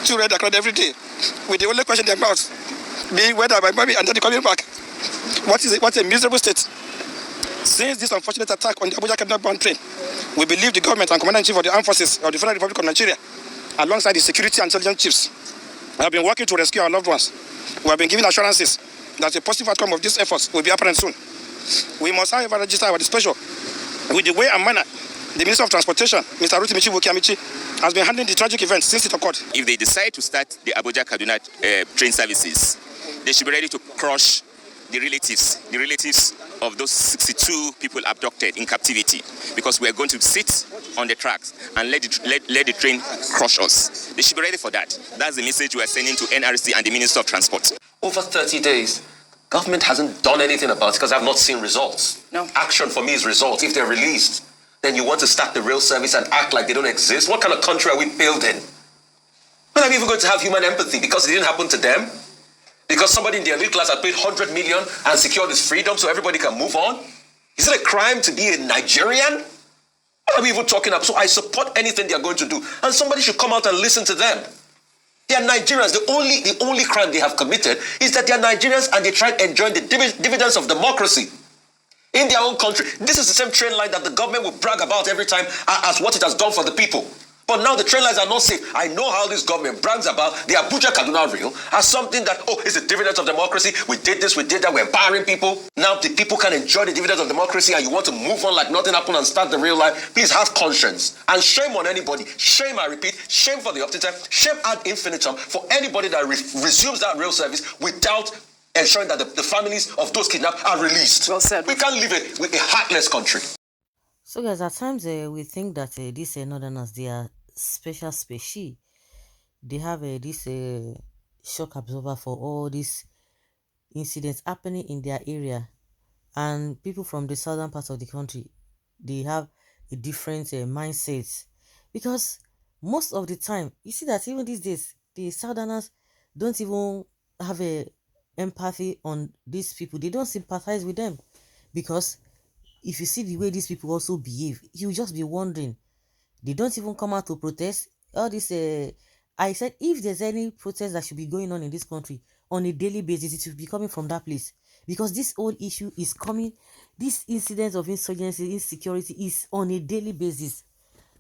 children are cried every day, with the only question in their mouths being whether my mommy and daddy coming back. What a miserable state. Since this unfortunate attack on the Abuja-Kaduna-bound train, we believe the government and Commander-in-Chief of the Armed Forces of the Federal Republic of Nigeria, alongside the security and intelligence chiefs, have been working to rescue our loved ones. We have been given assurances that a positive outcome of these efforts will be apparent soon. We must, however, register our displeasure with the way and manner the Minister of Transportation, Mr. Rotimi Amici, has been handling the tragic event since it occurred. If they decide to start the Abuja-Kaduna train services, they should be ready to crush the relatives of those 62 people abducted in captivity, because we are going to sit on the tracks and let the train crush us. They should be ready for that. That's the message we are sending to NRC and the Minister of Transport. Over 30 days, government hasn't done anything about it because I've not seen results. No. Action for me is results. If they're released, then you want to start the rail service and act like they don't exist? What kind of country are we building? When are we even going to have human empathy? Because it didn't happen to them? Because somebody in the elite class had paid 100 million and secured his freedom so everybody can move on? Is it a crime to be a Nigerian? What are we even talking about? So I support anything they are going to do. And somebody should come out and listen to them. They are Nigerians. The only crime they have committed is that they are Nigerians and they try enjoying the dividends of democracy in their own country. This is the same train line that the government will brag about every time as what it has done for the people. But now the train lines are not safe. I know how this government brags about the Abuja-Kaduna rail as something that, oh, it's the dividends of democracy. We did this, we did that, we're empowering people. Now the people can enjoy the dividends of democracy and you want to move on like nothing happened and start the real life. Please have conscience. And shame on anybody. Shame, I repeat, shame for the uptime. Shame ad infinitum for anybody that resumes that rail service without ensuring that the families of those kidnapped are released. Well said. We can't live it with a heartless country. So guys, at times we think that these northerners, they are special species. They have this shock absorber for all these incidents happening in their area, and people from the southern parts of the country, they have a different mindset, because most of the time you see that even these days the southerners don't even have a empathy on these people. They don't sympathize with them, because if you see the way these people also behave, you just be wondering. They don't even come out to protest. All this, I said, if there's any protest that should be going on in this country on a daily basis, it should be coming from that place. Because this whole issue is coming, this incident of insurgency, insecurity is on a daily basis.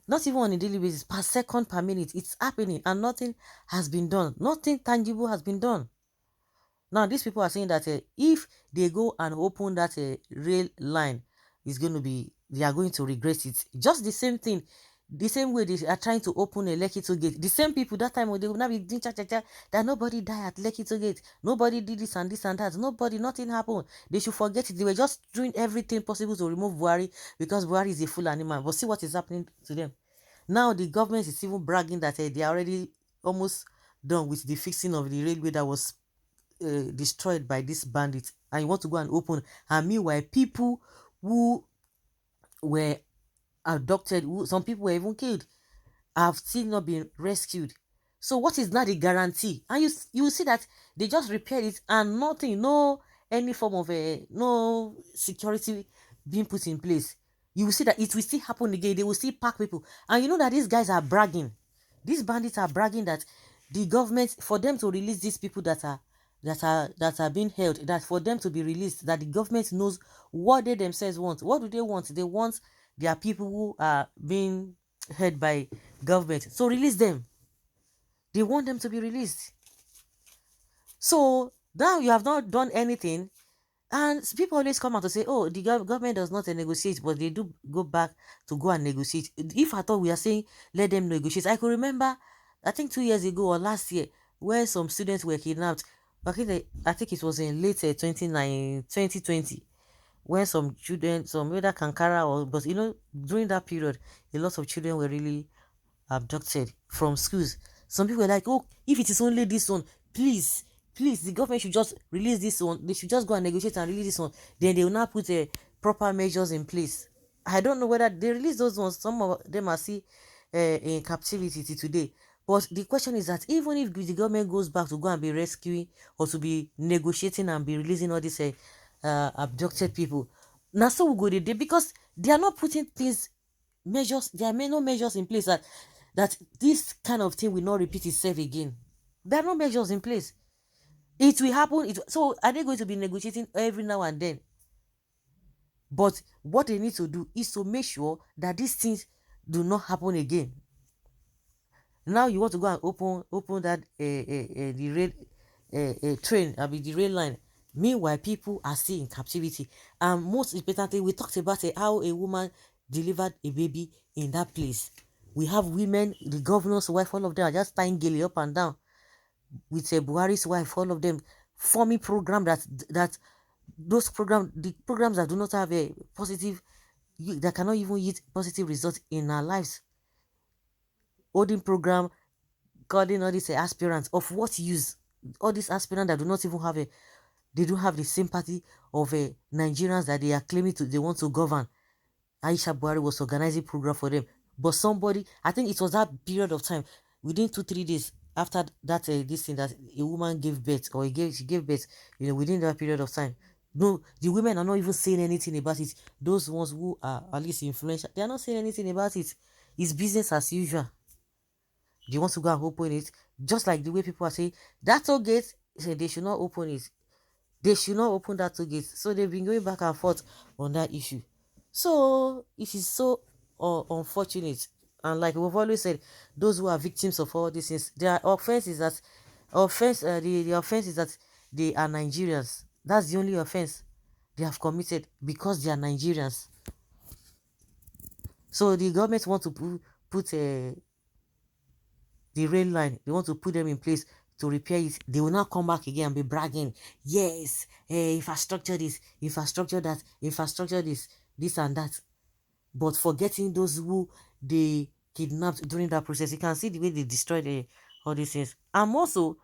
Not even on a daily basis, per second, per minute. It's happening and nothing has been done. Nothing tangible has been done. Now, these people are saying that if they go and open that rail line, they are going to regret it. Just the same thing. The same way they are trying to open a Lekki Toll Gate. The same people that time, they will not be doing that nobody died at Lekki Toll Gate. Nobody did this and that. Nothing happened. They should forget it. They were just doing everything possible to remove Buhari because Buhari is a fool animal. But see what is happening to them. Now the government is even bragging that they are already almost done with the fixing of the railway that was destroyed by these bandits. And you want to go and open. And meanwhile, people who were abducted, some people were even killed, have still not been rescued. So what is now the guarantee? And you see that they just repaired it and nothing, no any form of no security being put in place. You will see that it will still happen again. They will still pack people. And you know that these guys are bragging. These bandits are bragging that the government, for them to release these people that are being held, that for them to be released, that the government knows what they themselves want. What do they want? They want their people who are being held by government. So release them. They want them to be released. So now you have not done anything. And people always come out to say, oh, the government does not negotiate, but they do go back to go and negotiate. If I thought we are saying, let them negotiate. I could remember, I think 2 years ago or last year, where some students were kidnapped. I think it was in late 2020. When some children, some whether Kankara but during that period, a lot of children were really abducted from schools. Some people were like, oh, if it is only this one, please, the government should just release this one. They should just go and negotiate and release this one. Then they will now put proper measures in place. I don't know whether they release those ones. Some of them are still in captivity today. But the question is that even if the government goes back to go and be rescuing or to be negotiating and be releasing all these abducted people, now so we go today, because they are not putting measures. There are no measures in place that that this kind of thing will not repeat itself again. There are no measures in place. It will happen. So are they going to be negotiating every now and then? But what they need to do is to make sure that these things do not happen again. Now you want to go and open that the rail train, I mean the rail line. Meanwhile, people are still in captivity. And most importantly, we talked about how a woman delivered a baby in that place. We have women, the governor's wife, all of them are just tying gilly up and down with a Buhari's wife, all of them forming program that the programs that do not have a positive, that cannot even yield positive results in our lives. Holding program, calling all these aspirants of what use? All these aspirants that do not even have they don't have the sympathy of Nigerians that they are claiming they want to govern. Aisha Buhari was organizing program for them, but somebody, I think it was that period of time, within 2-3 days after that, this thing that a woman gave birth, or she gave birth, within that period of time. No, the women are not even saying anything about it. Those ones who are at least influential, they are not saying anything about it. It's business as usual. They want to go and open it, just like the way people are saying that toll gate, they should not open it. They should not open that toll gate. So they've been going back and forth on that issue. So it is so unfortunate. And like we've always said, those who are victims of all these things, their offense is that the offense is that they are Nigerians. That's the only offense they have committed, because they are Nigerians. So the government want to put the rail line, they want to put them in place to repair it. They will not come back again and be bragging, yes, infrastructure this, infrastructure that, infrastructure this and that. But forgetting those who they kidnapped during that process. You can see the way they destroyed all these things. And also,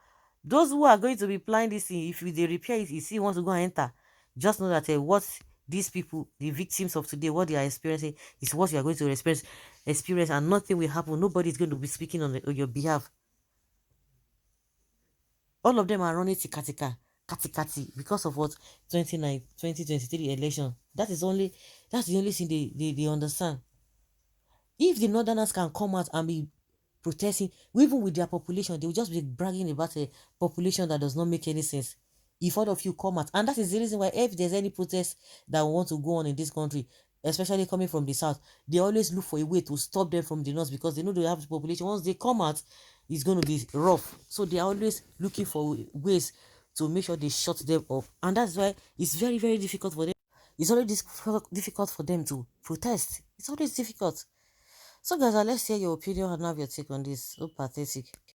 those who are going to be applying this thing, if they repair it, you see, want to go and enter, just know that what these people, the victims of today, what they are experiencing is what you are going to experience, and nothing will happen. Nobody is going to be speaking on your behalf. All of them are running tikatika, katikati, because of what? 2023 election. That's the only thing they understand. If the northerners can come out and be protesting, even with their population, they will just be bragging about a population that does not make any sense. If all of you come out, and that is the reason why if there's any protest that want to go on in this country, especially coming from the south, they always look for a way to stop them from the north, because they know they have the population. Once they come out, it's going to be rough. So they are always looking for ways to make sure they shut them up. And that's why it's very, very difficult for them. It's always difficult for them to protest. It's always difficult. So guys, let's hear your opinion and have your take on this. So pathetic.